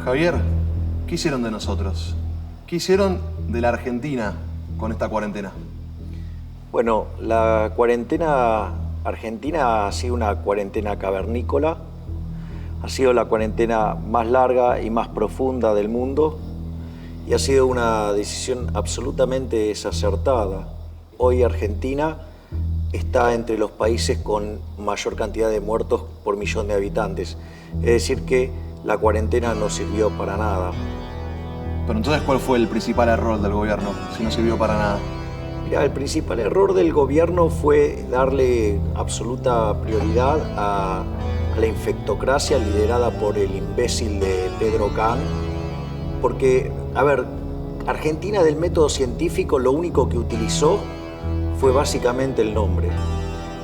Javier, ¿qué hicieron de nosotros? ¿Qué hicieron de la Argentina con esta cuarentena? Bueno, la cuarentena argentina ha sido una cuarentena cavernícola, ha sido la cuarentena más larga y más profunda del mundo y ha sido una decisión absolutamente desacertada. Hoy Argentina está entre los países con mayor cantidad de muertos por millón de habitantes. Es decir que la cuarentena no sirvió para nada. Pero entonces, ¿cuál fue el principal error del gobierno si no sirvió para nada? Mira, el principal error del gobierno fue darle absoluta prioridad a la infectocracia liderada por el imbécil de Pedro Khan. Porque, a ver, Argentina del método científico lo único que utilizó fue básicamente el nombre.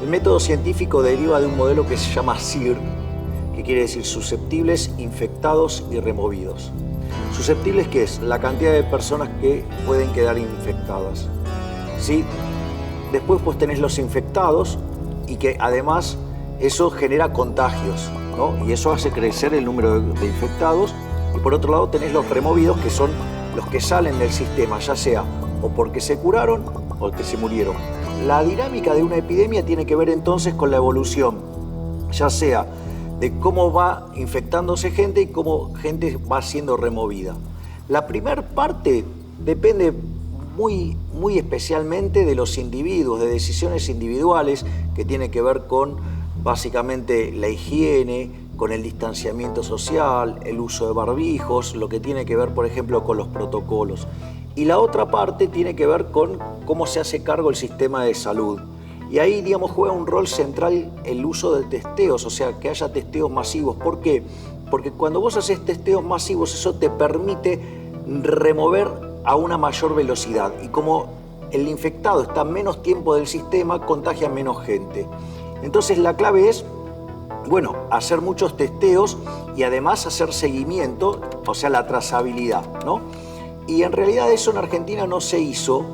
El método científico deriva de un modelo que se llama SIR, que quiere decir susceptibles, infectados y removidos. Susceptibles, ¿qué es? La cantidad de personas que pueden quedar infectadas. ¿Sí? Después pues tenés los infectados y que además eso genera contagios, ¿no? Y eso hace crecer el número de infectados. Y por otro lado tenés los removidos, que son los que salen del sistema, ya sea o porque se curaron o porque se murieron. La dinámica de una epidemia tiene que ver entonces con la evolución, ya sea de cómo va infectándose gente y cómo gente va siendo removida. La primera parte depende muy especialmente de los individuos, de decisiones individuales que tiene que ver con básicamente la higiene, con el distanciamiento social, el uso de barbijos, lo que tiene que ver, por ejemplo, con los protocolos. Y la otra parte tiene que ver con cómo se hace cargo el sistema de salud. Y ahí, digamos, juega un rol central el uso de testeos, o sea, que haya testeos masivos. ¿Por qué? Porque cuando vos haces testeos masivos, eso te permite remover a una mayor velocidad. Y como el infectado está menos tiempo del sistema, contagia menos gente. Entonces la clave es, bueno, hacer muchos testeos y además hacer seguimiento, o sea, la trazabilidad, ¿no? Y en realidad eso en Argentina no se hizo.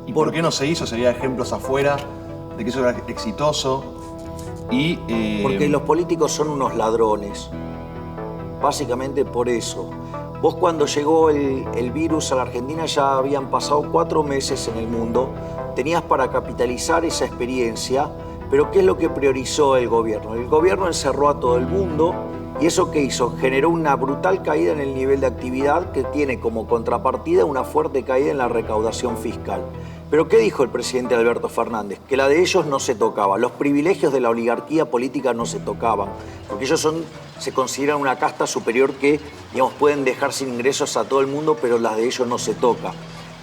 ¿Y por qué no se hizo? Sería ejemplos afuera de que eso era exitoso y... Porque los políticos son unos ladrones. Básicamente por eso. Vos cuando llegó el virus a la Argentina ya habían pasado 4 meses en el mundo. Tenías para capitalizar esa experiencia, pero ¿qué es lo que priorizó el gobierno? El gobierno encerró a todo el mundo y ¿eso qué hizo? Generó una brutal caída en el nivel de actividad que tiene como contrapartida una fuerte caída en la recaudación fiscal. ¿Pero qué dijo el presidente Alberto Fernández? Que la de ellos no se tocaba. Los privilegios de la oligarquía política no se tocaban, porque ellos se consideran una casta superior que, digamos, pueden dejar sin ingresos a todo el mundo, pero las de ellos no se toca.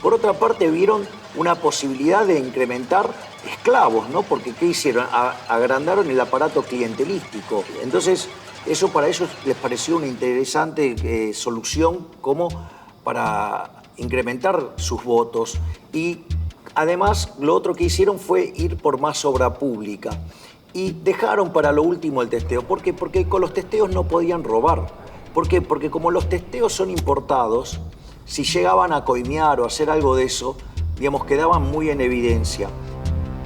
Por otra parte, vieron una posibilidad de incrementar esclavos, ¿no? Porque ¿qué hicieron? Agrandaron el aparato clientelístico. Entonces, eso para ellos les pareció una interesante solución como para incrementar sus votos. Y además, lo otro que hicieron fue ir por más obra pública. Y dejaron para lo último el testeo. ¿Por qué? Porque con los testeos no podían robar. ¿Por qué? Porque como los testeos son importados, si llegaban a coimear o hacer algo de eso, digamos, quedaban muy en evidencia.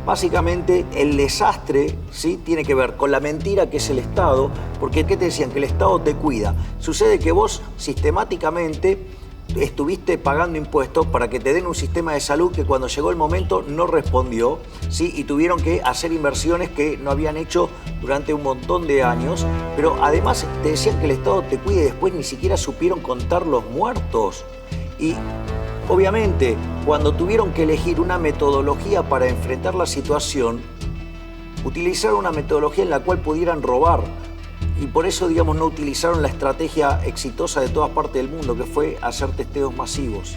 Básicamente, el desastre, ¿sí?, tiene que ver con la mentira que es el Estado, porque ¿qué te decían? Que el Estado te cuida. Sucede que vos sistemáticamente estuviste pagando impuestos para que te den un sistema de salud que cuando llegó el momento no respondió, ¿sí? Y tuvieron que hacer inversiones que no habían hecho durante un montón de años, pero además te decían que el Estado te cuide y después ni siquiera supieron contar los muertos. Y obviamente, cuando tuvieron que elegir una metodología para enfrentar la situación, utilizaron una metodología en la cual pudieran robar. Y por eso, digamos, no utilizaron la estrategia exitosa de todas partes del mundo, que fue hacer testeos masivos.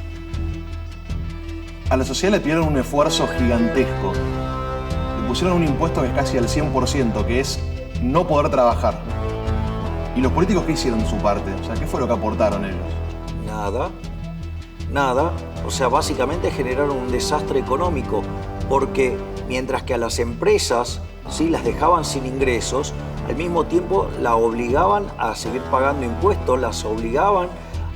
A la sociedad le pidieron un esfuerzo gigantesco. Le pusieron un impuesto que es casi al 100%, que es no poder trabajar. ¿Y los políticos qué hicieron de su parte? O sea, ¿qué fue lo que aportaron ellos? Nada. O sea, básicamente generaron un desastre económico, porque mientras que a las empresas, sí, las dejaban sin ingresos, al mismo tiempo la obligaban a seguir pagando impuestos, las obligaban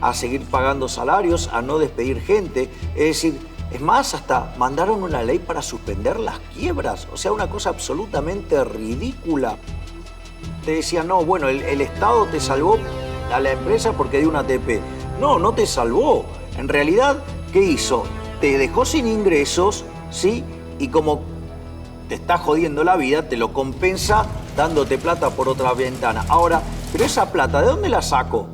a seguir pagando salarios, a no despedir gente. Es decir, es más, hasta mandaron una ley para suspender las quiebras. O sea, una cosa absolutamente ridícula. Te decían, no, bueno, el Estado te salvó a la empresa porque dio una ATP. No, no te salvó. En realidad, ¿qué hizo? Te dejó sin ingresos, ¿sí? Y como te está jodiendo la vida, te lo compensa dándote plata por otra ventana. Ahora, pero esa plata, ¿de dónde la sacó?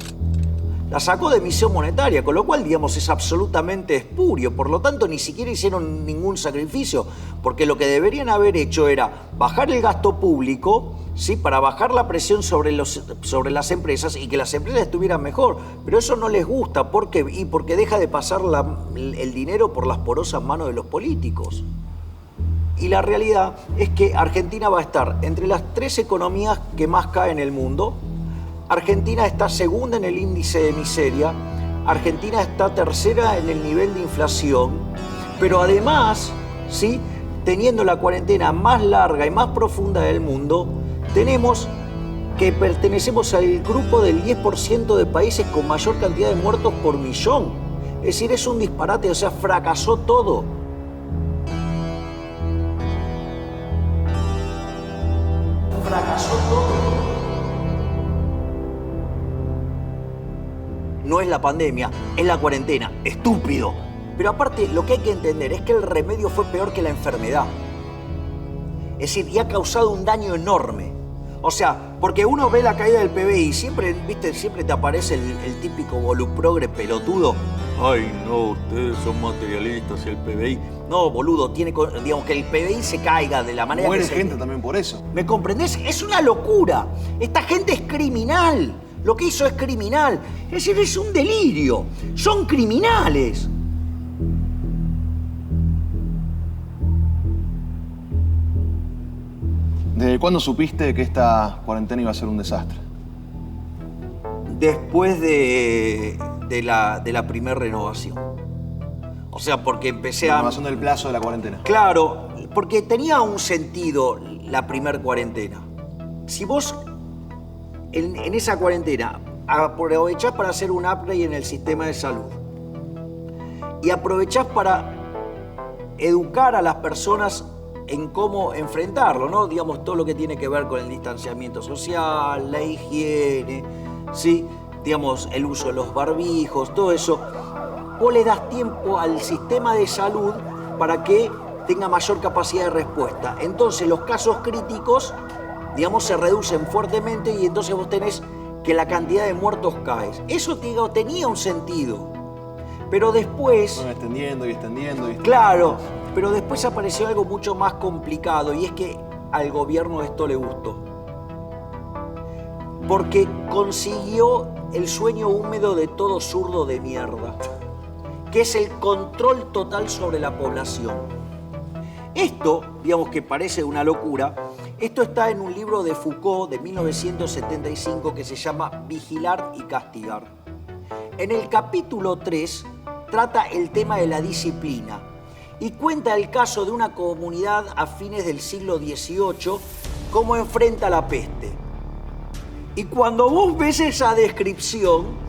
La sacó de emisión monetaria, con lo cual, digamos, es absolutamente espurio. Por lo tanto, ni siquiera hicieron ningún sacrificio, porque lo que deberían haber hecho era bajar el gasto público, ¿sí? Para bajar la presión sobre las empresas y que las empresas estuvieran mejor. Pero eso no les gusta. ¿Por qué? Y porque deja de pasar el dinero por las porosas manos de los políticos. Y la realidad es que Argentina va a estar entre las 3 economías que más caen en el mundo. Argentina está segunda en el índice de miseria, Argentina está tercera en el nivel de inflación, pero además, ¿sí? Teniendo la cuarentena más larga y más profunda del mundo, tenemos que pertenecemos al grupo del 10% de países con mayor cantidad de muertos por millón. Es decir, es un disparate, o sea, fracasó todo. Fracasó todo. No es la pandemia, es la cuarentena. ¡Estúpido! Pero aparte, lo que hay que entender es que el remedio fue peor que la enfermedad. Es decir, y ha causado un daño enorme. O sea, porque uno ve la caída del PBI y siempre, ¿viste? Siempre te aparece el típico voluprogre pelotudo. Ay, no, ustedes son materialistas y el PBI... No, boludo, digamos que el PBI se caiga de la manera Muere que se... gente también por eso. ¿Me comprendés? Es una locura. Esta gente es criminal. Lo que hizo es criminal. Es decir, es un delirio. Son criminales. ¿Desde cuándo supiste que esta cuarentena iba a ser un desastre? Después de la primera renovación. O sea, porque empecé La a... renovación del plazo de la cuarentena. Claro, porque tenía un sentido la primer cuarentena. Si vos en esa cuarentena aprovechás para hacer un upgrade en el sistema de salud y aprovechás para educar a las personas en cómo enfrentarlo, ¿no? Digamos, todo lo que tiene que ver con el distanciamiento social, la higiene, ¿sí? Digamos, el uso de los barbijos, todo eso. Vos le das tiempo al sistema de salud para que tenga mayor capacidad de respuesta. Entonces, los casos críticos, digamos, se reducen fuertemente y entonces vos tenés que la cantidad de muertos cae. Eso, digo, tenía un sentido. Pero después... Bueno, extendiendo. Claro, pero después apareció algo mucho más complicado y es que al gobierno esto le gustó. Porque consiguió el sueño húmedo de todo zurdo de mierda, que es el control total sobre la población. Esto, digamos que parece una locura, esto está en un libro de Foucault de 1975 que se llama Vigilar y Castigar. En el capítulo 3 trata el tema de la disciplina y cuenta el caso de una comunidad a fines del siglo XVIII, cómo enfrenta la peste. Y cuando vos ves esa descripción,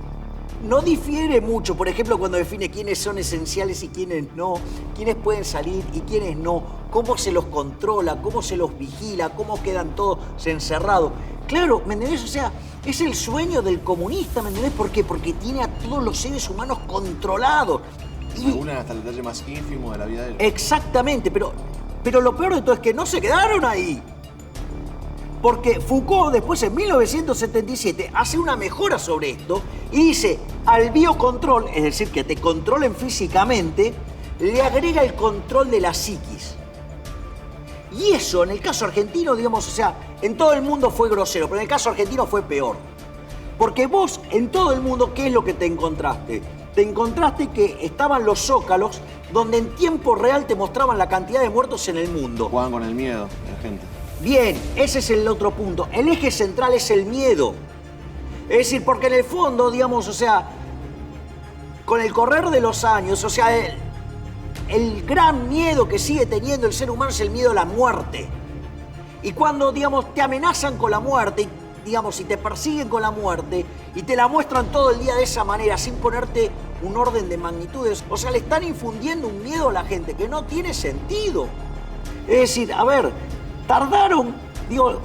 no difiere mucho. Por ejemplo, cuando define quiénes son esenciales y quiénes no, quiénes pueden salir y quiénes no, cómo se los controla, cómo se los vigila, cómo quedan todos encerrados. Claro, ¿me entendés? O sea, es el sueño del comunista, ¿me entendés? ¿Por qué? Porque tiene a todos los seres humanos controlados. Y alguna hasta el detalle más ínfimo de la vida de él. Exactamente, pero lo peor de todo es que no se quedaron ahí. Porque Foucault después en 1977 hace una mejora sobre esto y dice al biocontrol, es decir, que te controlen físicamente, le agrega el control de la psiquis. Y eso en el caso argentino, digamos, o sea, en todo el mundo fue grosero, pero en el caso argentino fue peor. Porque vos en todo el mundo, ¿qué es lo que te encontraste? Te encontraste que estaban los zócalos donde en tiempo real te mostraban la cantidad de muertos en el mundo. Jugaban con el miedo de la gente. Bien, ese es el otro punto. El eje central es el miedo. Es decir, porque en el fondo, digamos, o sea, con el correr de los años, o sea, el gran miedo que sigue teniendo el ser humano es el miedo a la muerte. Y cuando, digamos, te amenazan con la muerte, digamos, si te persiguen con la muerte y te la muestran todo el día de esa manera, sin ponerte un orden de magnitudes, o sea, le están infundiendo un miedo a la gente que no tiene sentido. Es decir, a ver, tardaron, digo,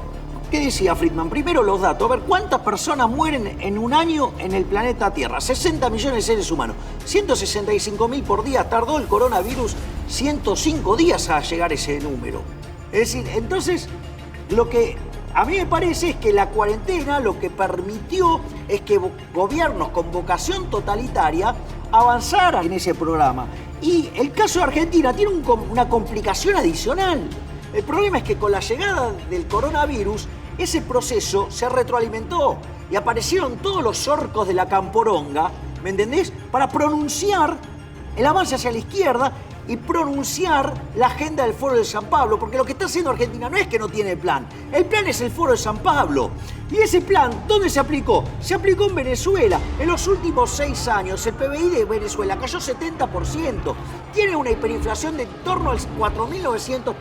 ¿Qué decía Friedman? Primero los datos. A ver, ¿cuántas personas mueren en un año en el planeta Tierra? 60 millones de seres humanos. 165.000 por día. Tardó el coronavirus 105 días a llegar a ese número. Es decir, entonces, lo que a mí me parece es que la cuarentena lo que permitió es que gobiernos con vocación totalitaria avanzaran en ese programa. Y el caso de Argentina tiene una complicación adicional. El problema es que con la llegada del coronavirus, ese proceso se retroalimentó y aparecieron todos los orcos de la camporonga, ¿me entendés? Para pronunciar el avance hacia la izquierda y pronunciar la agenda del Foro de San Pablo, porque lo que está haciendo Argentina no es que no tiene plan, el plan es el Foro de San Pablo. Y ese plan, ¿dónde se aplicó? Se aplicó en Venezuela. En los últimos 6 años, el PBI de Venezuela cayó 70%. Tiene una hiperinflación de en torno al 4.900%.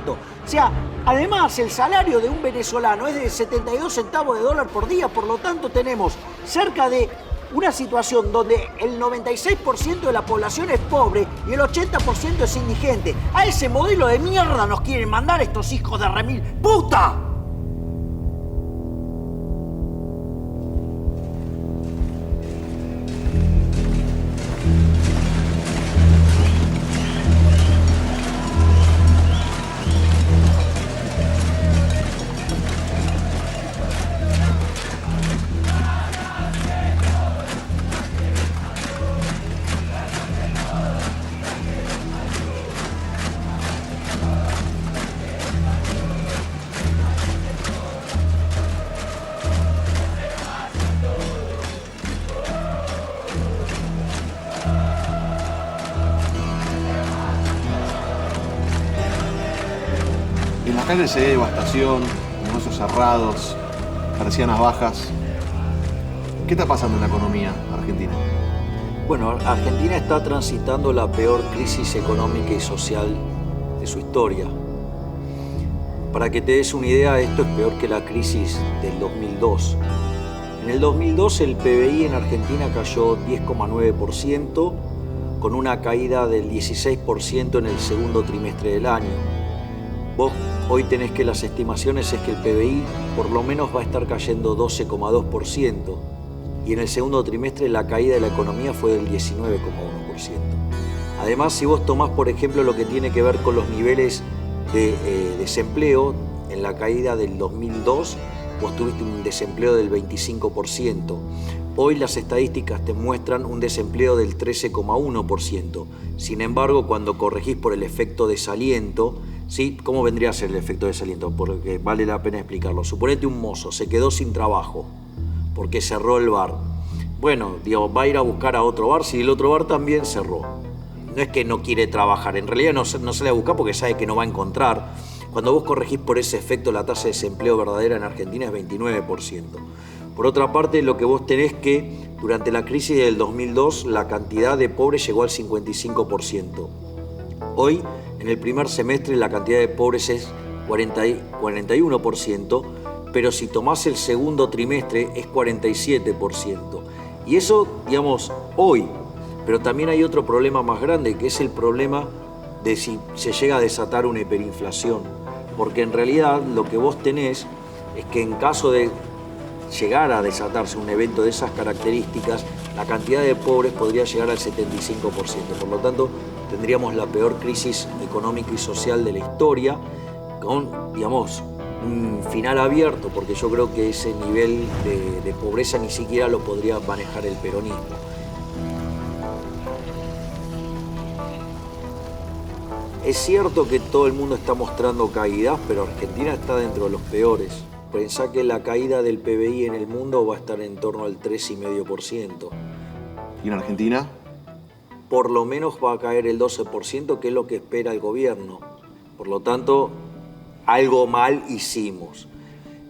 O sea, además, el salario de un venezolano es de 72 centavos de dólar por día. Por lo tanto, tenemos cerca de una situación donde el 96% de la población es pobre y el 80% es indigente. A ese modelo de mierda nos quieren mandar estos hijos de remil puta. En las calles se ve devastación, negocios cerrados, persianas bajas. ¿Qué está pasando en la economía argentina? Bueno, Argentina está transitando la peor crisis económica y social de su historia. Para que te des una idea, esto es peor que la crisis del 2002. En el 2002 el PBI en Argentina cayó 10,9%, con una caída del 16% en el segundo trimestre del año. Vos hoy tenés que las estimaciones es que el PBI por lo menos va a estar cayendo 12,2%. Y en el segundo trimestre la caída de la economía fue del 19,1%. Además, si vos tomás, por ejemplo, lo que tiene que ver con los niveles de desempleo, en la caída del 2002 vos tuviste un desempleo del 25%. Hoy las estadísticas te muestran un desempleo del 13,1%. Sin embargo, cuando corregís por el efecto desaliento, ¿sí? ¿Cómo vendría a ser el efecto desaliento? Porque vale la pena explicarlo. Suponete un mozo se quedó sin trabajo porque cerró el bar. Bueno, digo, va a ir a buscar a otro bar si el otro bar también cerró. No es que no quiere trabajar, en realidad no sale a buscar porque sabe que no va a encontrar. Cuando vos corregís por ese efecto, la tasa de desempleo verdadera en Argentina es 29%. Por otra parte, lo que vos tenés que, durante la crisis del 2002, la cantidad de pobres llegó al 55%. Hoy, en el primer semestre, la cantidad de pobres es 41%, pero si tomás el segundo trimestre es 47%. Y eso, digamos, hoy. Pero también hay otro problema más grande, que es el problema de si se llega a desatar una hiperinflación. Porque en realidad lo que vos tenés es que en caso de llegar a desatarse un evento de esas características, la cantidad de pobres podría llegar al 75%. Por lo tanto, tendríamos la peor crisis económica y social de la historia, con, digamos, un final abierto, porque yo creo que ese nivel de pobreza ni siquiera lo podría manejar el peronismo. Es cierto que todo el mundo está mostrando caídas, pero Argentina está dentro de los peores. Pensá que la caída del PBI en el mundo va a estar en torno al 3,5%. ¿Y en Argentina? Por lo menos va a caer el 12%, que es lo que espera el gobierno. Por lo tanto, algo mal hicimos.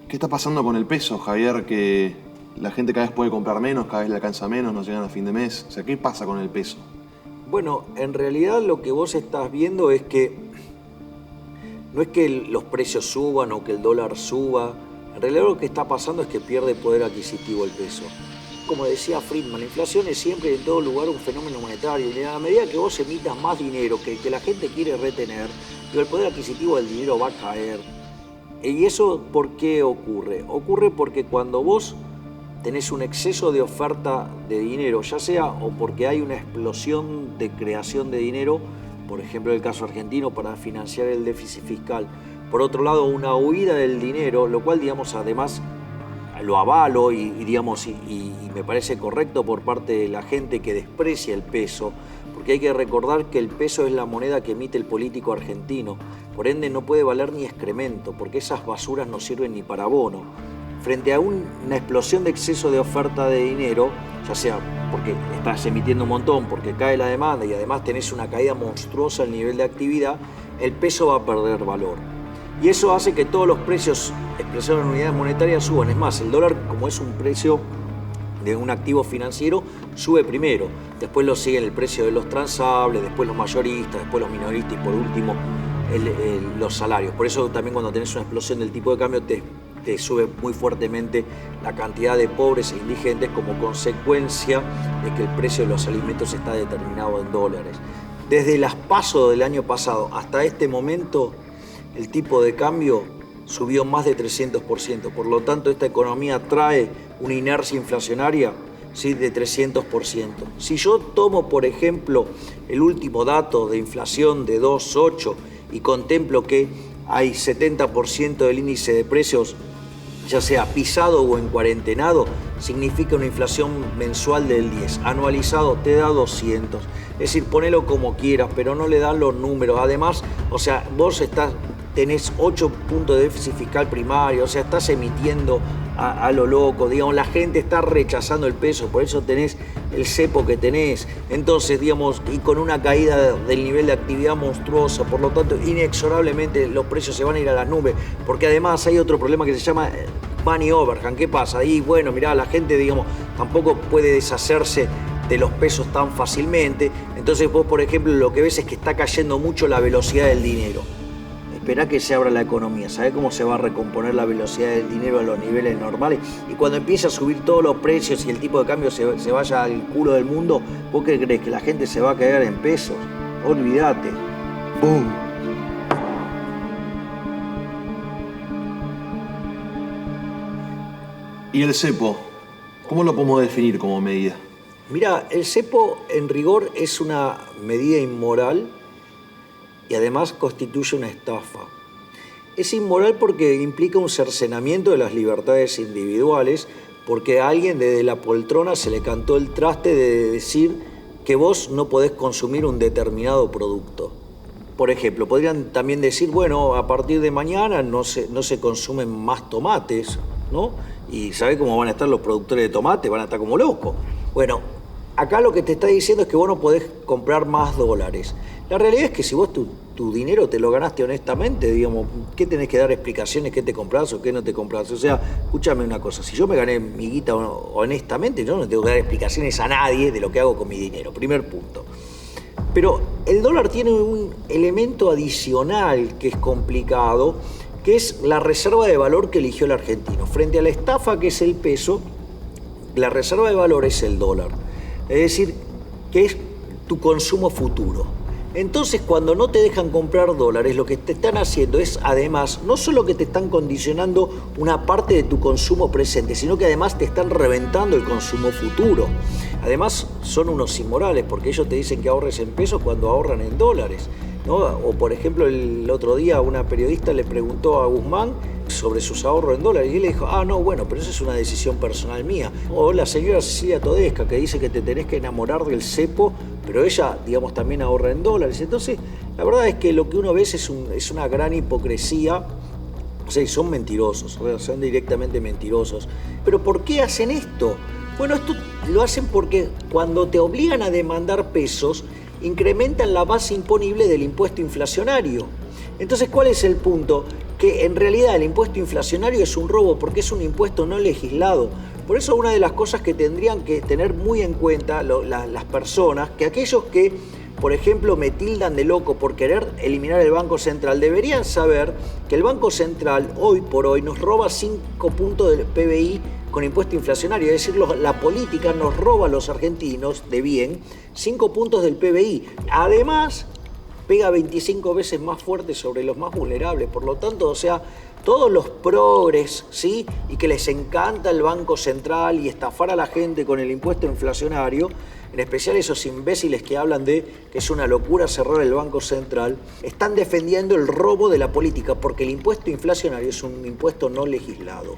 ¿Qué está pasando con el peso, Javier? Que la gente cada vez puede comprar menos, cada vez le alcanza menos, no llegan a fin de mes. O sea, ¿qué pasa con el peso? Bueno, en realidad lo que vos estás viendo es que no es que los precios suban o que el dólar suba. En realidad lo que está pasando es que pierde poder adquisitivo el peso. Como decía Friedman, la inflación es siempre en todo lugar un fenómeno monetario. Y a la medida que vos emitas más dinero que la gente quiere retener, el poder adquisitivo del dinero va a caer. ¿Y eso por qué ocurre? Ocurre porque cuando vos tenés un exceso de oferta de dinero, ya sea o porque hay una explosión de creación de dinero, por ejemplo el caso argentino para financiar el déficit fiscal, por otro lado una huida del dinero, lo cual digamos además lo avalo y me parece correcto por parte de la gente que desprecia el peso, porque hay que recordar que el peso es la moneda que emite el político argentino, por ende no puede valer ni excremento, porque esas basuras no sirven ni para abono. Frente a una explosión de exceso de oferta de dinero, ya sea porque estás emitiendo un montón, porque cae la demanda y además tenés una caída monstruosa al nivel de actividad, el peso va a perder valor. Y eso hace que todos los precios expresados en unidades monetarias suban. Es más, el dólar, como es un precio de un activo financiero, sube primero. Después lo sigue el precio de los transables, después los mayoristas, después los minoristas y por último los salarios. Por eso también cuando tenés una explosión del tipo de cambio te sube muy fuertemente la cantidad de pobres e indigentes como consecuencia de que el precio de los alimentos está determinado en dólares. Desde las PASO del año pasado hasta este momento, el tipo de cambio subió más de 300%. Por lo tanto, esta economía trae una inercia inflacionaria, ¿sí?, de 300%. Si yo tomo, por ejemplo, el último dato de inflación de 2,8 y contemplo que hay 70% del índice de precios, ya sea pisado o en cuarentenado, significa una inflación mensual del 10. Anualizado te da 200. Es decir, ponelo como quieras, pero no le dan los números. Además, o sea, vos tenés 8 puntos de déficit fiscal primario, o sea, estás emitiendo a lo loco, digamos, la gente está rechazando el peso, por eso tenés el cepo que tenés, entonces, digamos, y con una caída del nivel de actividad monstruosa, por lo tanto, inexorablemente los precios se van a ir a las nubes, porque además hay otro problema que se llama money overhang. ¿Qué pasa? Ahí, bueno, mirá, la gente, digamos, tampoco puede deshacerse de los pesos tan fácilmente, entonces vos, por ejemplo, lo que ves es que está cayendo mucho la velocidad del dinero. Esperá que se abra la economía, ¿sabés cómo se va a recomponer la velocidad del dinero a los niveles normales? Y cuando empieza a subir todos los precios y el tipo de cambio se vaya al culo del mundo, ¿vos qué crees? ¿Que la gente se va a quedar en pesos? Olvídate. ¡Bum! ¿Y el cepo? ¿Cómo lo podemos definir como medida? Mirá, el cepo en rigor es una medida inmoral y además constituye una estafa. Es inmoral porque implica un cercenamiento de las libertades individuales, porque a alguien desde la poltrona se le cantó el traste de decir que vos no podés consumir un determinado producto. Por ejemplo, podrían también decir, bueno, a partir de mañana no se consumen más tomates, ¿no? Y ¿sabés cómo van a estar los productores de tomate? Van a estar como locos. Bueno, acá lo que te está diciendo es que vos no podés comprar más dólares. La realidad es que si vos tu dinero te lo ganaste honestamente, digamos, ¿qué tenés que dar explicaciones? ¿Qué te comprás o qué no te comprás? O sea, escúchame una cosa, si yo me gané mi guita honestamente, yo no tengo que dar explicaciones a nadie de lo que hago con mi dinero. Primer punto. Pero el dólar tiene un elemento adicional que es complicado, que es la reserva de valor que eligió el argentino. Frente a la estafa que es el peso, la reserva de valor es el dólar. Es decir, que es tu consumo futuro. Entonces, cuando no te dejan comprar dólares, lo que te están haciendo es, además, no solo que te están condicionando una parte de tu consumo presente, sino que además te están reventando el consumo futuro. Además, son unos inmorales, porque ellos te dicen que ahorres en pesos cuando ahorran en dólares, ¿no? O, por ejemplo, el otro día una periodista le preguntó a Guzmán sobre sus ahorros en dólares y él le dijo, no, bueno, pero eso es una decisión personal mía. O la señora Cecilia Todesca, que dice que te tenés que enamorar del cepo, pero ella, digamos, también ahorra en dólares. Entonces, la verdad es que lo que uno ve es una gran hipocresía. O sea, son mentirosos, son directamente mentirosos. ¿Pero por qué hacen esto? Bueno, esto lo hacen porque cuando te obligan a demandar pesos, incrementan la base imponible del impuesto inflacionario. Entonces, ¿cuál es el punto? Que en realidad el impuesto inflacionario es un robo porque es un impuesto no legislado. Por eso una de las cosas que tendrían que tener muy en cuenta las personas, que aquellos que, por ejemplo, me tildan de loco por querer eliminar el Banco Central, deberían saber que el Banco Central hoy por hoy nos roba 5 puntos del PBI con impuesto inflacionario. Es decir, la política nos roba a los argentinos de bien 5 puntos del PBI. Además, pega 25 veces más fuerte sobre los más vulnerables. Por lo tanto, o sea, todos los progres, ¿sí? Y que les encanta el Banco Central y estafar a la gente con el impuesto inflacionario, en especial esos imbéciles que hablan de que es una locura cerrar el Banco Central, están defendiendo el robo de la política, porque el impuesto inflacionario es un impuesto no legislado.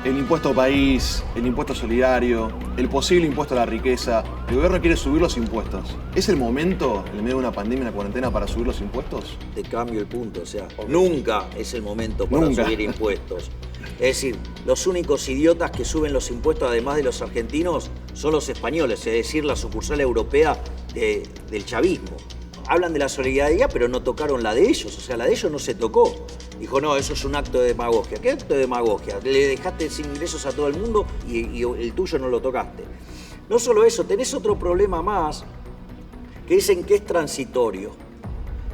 El impuesto país, el impuesto solidario, el posible impuesto a la riqueza. El gobierno quiere subir los impuestos. ¿Es el momento, en medio de una pandemia, una cuarentena, para subir los impuestos? Te cambio el punto, o sea, nunca es el momento para subir impuestos. Es decir, los únicos idiotas que suben los impuestos, además de los argentinos, son los españoles, es decir, la sucursal europea del chavismo. Hablan de la solidaridad, pero no tocaron la de ellos, o sea, la de ellos no se tocó. Dijo, no, eso es un acto de demagogia. ¿Qué acto de demagogia? Le dejaste sin ingresos a todo el mundo y el tuyo no lo tocaste. No solo eso, tenés otro problema más, que dicen que es transitorio.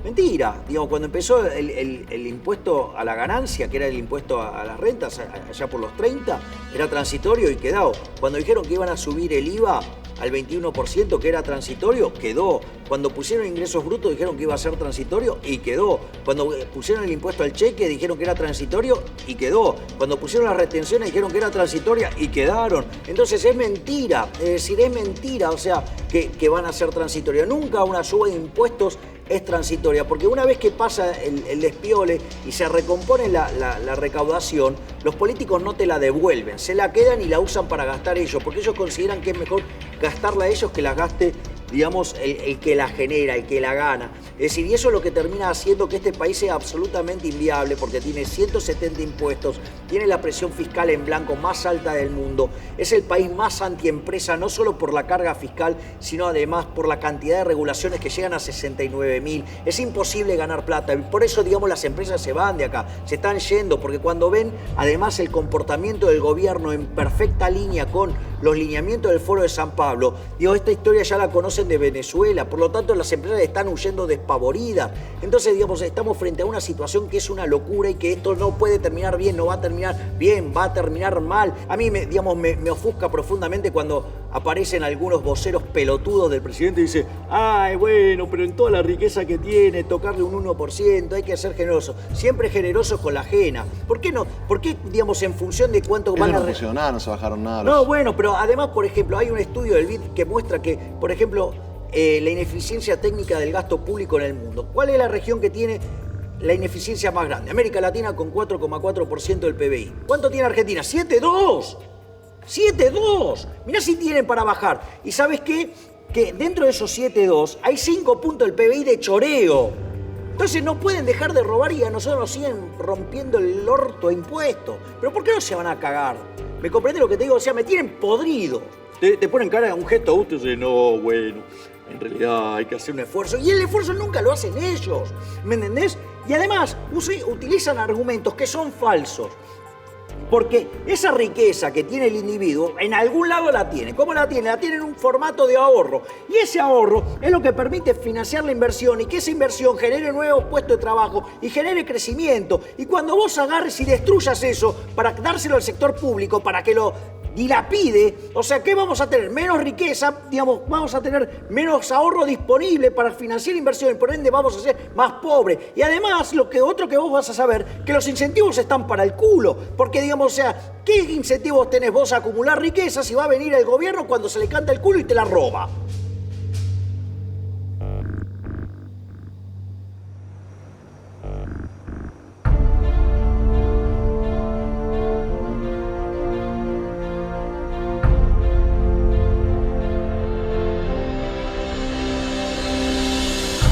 Mentira, digamos, cuando empezó el impuesto a la ganancia, que era el impuesto a las rentas, allá por los 30, era transitorio y quedó. Cuando dijeron que iban a subir el IVA al 21%, que era transitorio, quedó. Cuando pusieron ingresos brutos dijeron que iba a ser transitorio y quedó. Cuando pusieron el impuesto al cheque dijeron que era transitorio y quedó. Cuando pusieron las retenciones dijeron que era transitoria y quedaron. Entonces es mentira, es decir, es mentira, o sea, que van a ser transitorias. Nunca una suba de impuestos es transitoria, porque una vez que pasa el despiole y se recompone la recaudación, los políticos no te la devuelven, se la quedan y la usan para gastar ellos, porque ellos consideran que es mejor gastarla a ellos que la gaste, digamos, el que la genera, el que la gana. Es decir, y eso es lo que termina haciendo que este país sea absolutamente inviable, porque tiene 170 impuestos, tiene la presión fiscal en blanco más alta del mundo, es el país más antiempresa, no solo por la carga fiscal, sino además por la cantidad de regulaciones que llegan a 69.000. Es imposible ganar plata, y por eso, digamos, las empresas se van de acá, se están yendo, porque cuando ven, además, el comportamiento del gobierno en perfecta línea con los lineamientos del Foro de San Pablo, digo, esta historia ya la conocen de Venezuela, por lo tanto las empresas están huyendo despavoridas. Entonces, digamos, estamos frente a una situación que es una locura y que esto no puede terminar bien, no va a terminar bien, va a terminar mal. A mí, me ofusca profundamente cuando aparecen algunos voceros pelotudos del presidente y dicen, ay, bueno, pero en toda la riqueza que tiene, tocarle un 1%, hay que ser generoso. Siempre generosos con la ajena. ¿Por qué no? ¿Por qué, digamos, en función de cuánto van a... No funcionó nada, no se bajaron nada. No, bueno, pero además, por ejemplo, hay un estudio del BID que muestra que, por ejemplo, la ineficiencia técnica del gasto público en el mundo. ¿Cuál es la región que tiene la ineficiencia más grande? América Latina con 4,4% del PBI. ¿Cuánto tiene Argentina? 7,2%. 7,2%. Mirá si tienen para bajar. ¿Y sabes qué? Que dentro de esos 7,2 hay 5 puntos del PBI de choreo. Entonces no pueden dejar de robar y a nosotros nos siguen rompiendo el orto de impuestos. ¿Pero por qué no se van a cagar? ¿Me comprende lo que te digo? O sea, me tienen podrido. Te ponen cara a un gesto a gusto y dicen, no, bueno, en realidad hay que hacer un esfuerzo. Y el esfuerzo nunca lo hacen ellos, ¿me entendés? Y además utilizan argumentos que son falsos. Porque esa riqueza que tiene el individuo, en algún lado la tiene. ¿Cómo la tiene? La tiene en un formato de ahorro. Y ese ahorro es lo que permite financiar la inversión y que esa inversión genere nuevos puestos de trabajo y genere crecimiento. Y cuando vos agarres y destruyas eso para dárselo al sector público, para que lo dilapide, o sea, ¿qué vamos a tener? Menos riqueza, digamos, vamos a tener menos ahorro disponible para financiar inversiones, por ende vamos a ser más pobres. Y además, otro que vos vas a saber, que los incentivos están para el culo, porque digamos, o sea, ¿qué incentivos tenés vos a acumular riqueza si va a venir el gobierno cuando se le canta el culo y te la roba?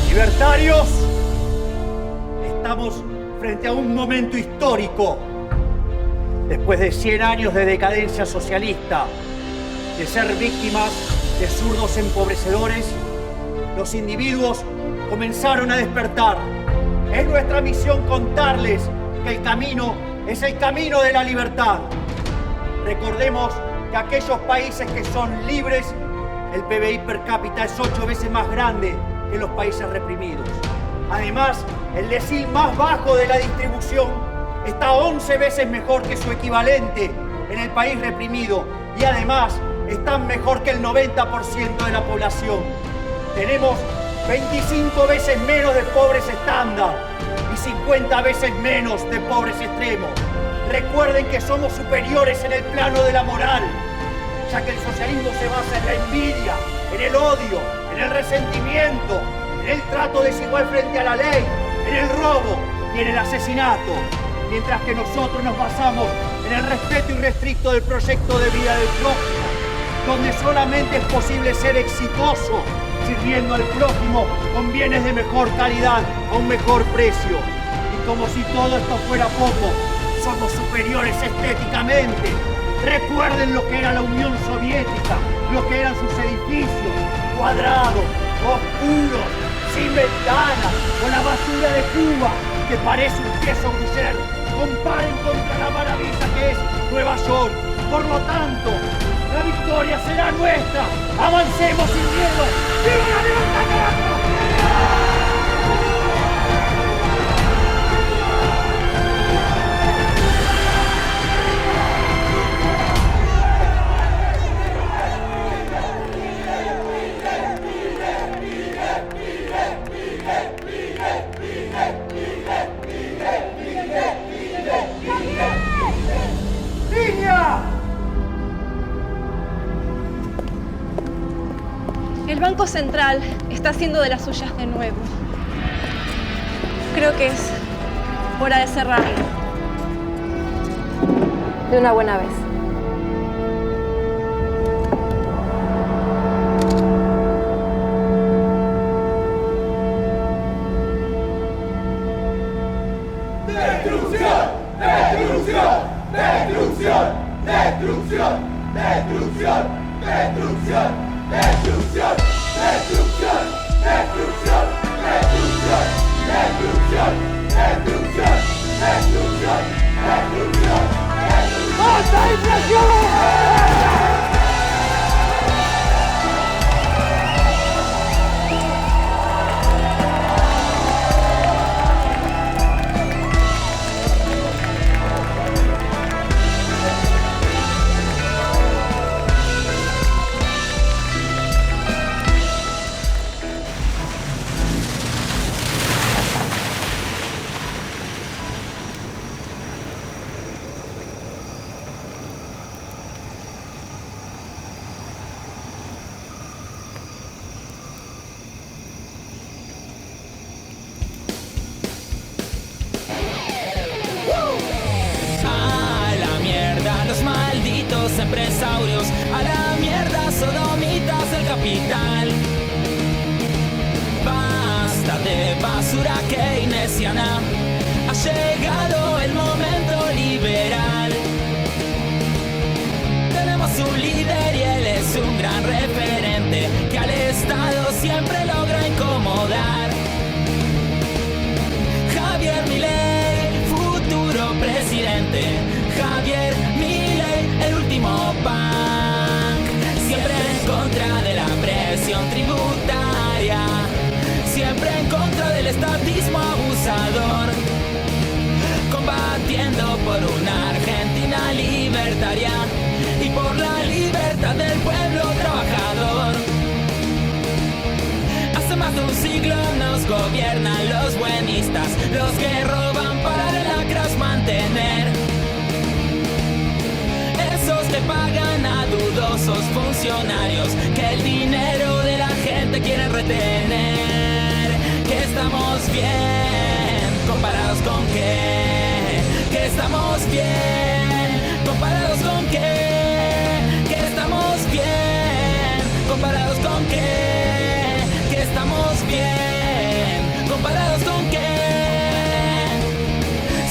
Libertarios, estamos frente a un momento histórico. Después de 100 años de decadencia socialista, de ser víctimas de zurdos empobrecedores, los individuos comenzaron a despertar. Es nuestra misión contarles que el camino es el camino de la libertad. Recordemos que aquellos países que son libres, el PBI per cápita es 8 veces más grande que los países reprimidos. Además, el decil más bajo de la distribución está 11 veces mejor que su equivalente en el país reprimido y además están mejor que el 90% de la población. Tenemos 25 veces menos de pobres estándar y 50 veces menos de pobres extremos. Recuerden que somos superiores en el plano de la moral, ya que el socialismo se basa en la envidia, en el odio, en el resentimiento, en el trato desigual frente a la ley, en el robo y en el asesinato, mientras que nosotros nos basamos en el respeto irrestricto del proyecto de vida del prójimo, donde solamente es posible ser exitoso sirviendo al prójimo con bienes de mejor calidad a un mejor precio. Y como si todo esto fuera poco, somos superiores estéticamente. Recuerden lo que era la Unión Soviética, lo que eran sus edificios, cuadrados, oscuros, sin ventanas, con la basura de Cuba, que parece un queso gruyere. Comparen contra la maravilla que es Nueva York. Por lo tanto, la victoria será nuestra. Avancemos sin miedo. ¡Viva la libertad, carajo! El Banco Central está haciendo de las suyas de nuevo. Creo que es hora de cerrarlo. De una buena vez. ¡Destrucción! ¡Destrucción! ¡Destrucción! ¡Destrucción! ¡Destrucción! ¡Destrucción! ¡Destrucción! ¡Destrucción! ¡Destrucción! ¡Destrucción! ¡Destrucción! ¡Destrucción! ¡Destrucción! ¡Destrucción! ¡Basta inflación! Empresarios, a la mierda, sodomitas del capital. Basta de basura keynesiana, ha llegado el momento liberal. Tenemos un líder y él es un gran referente que al Estado siempre logra incomodar. Javier Milei, futuro presidente. Javier Milei, el último punk, siempre en contra de la presión tributaria, siempre en contra del estatismo abusador, combatiendo por una Argentina libertaria y por la libertad del pueblo trabajador. Hace más de un siglo nos gobiernan los buenistas, los que roban para de lacras mantener. Esos que pagan a dudosos funcionarios, que el dinero de la gente quieren retener. Que estamos bien, comparados con qué. Que estamos bien, comparados con qué. Que estamos bien, comparados con qué. Que estamos bien, comparados con qué.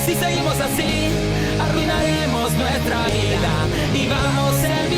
Si seguimos así, arruinaremos nuestra vida y vamos en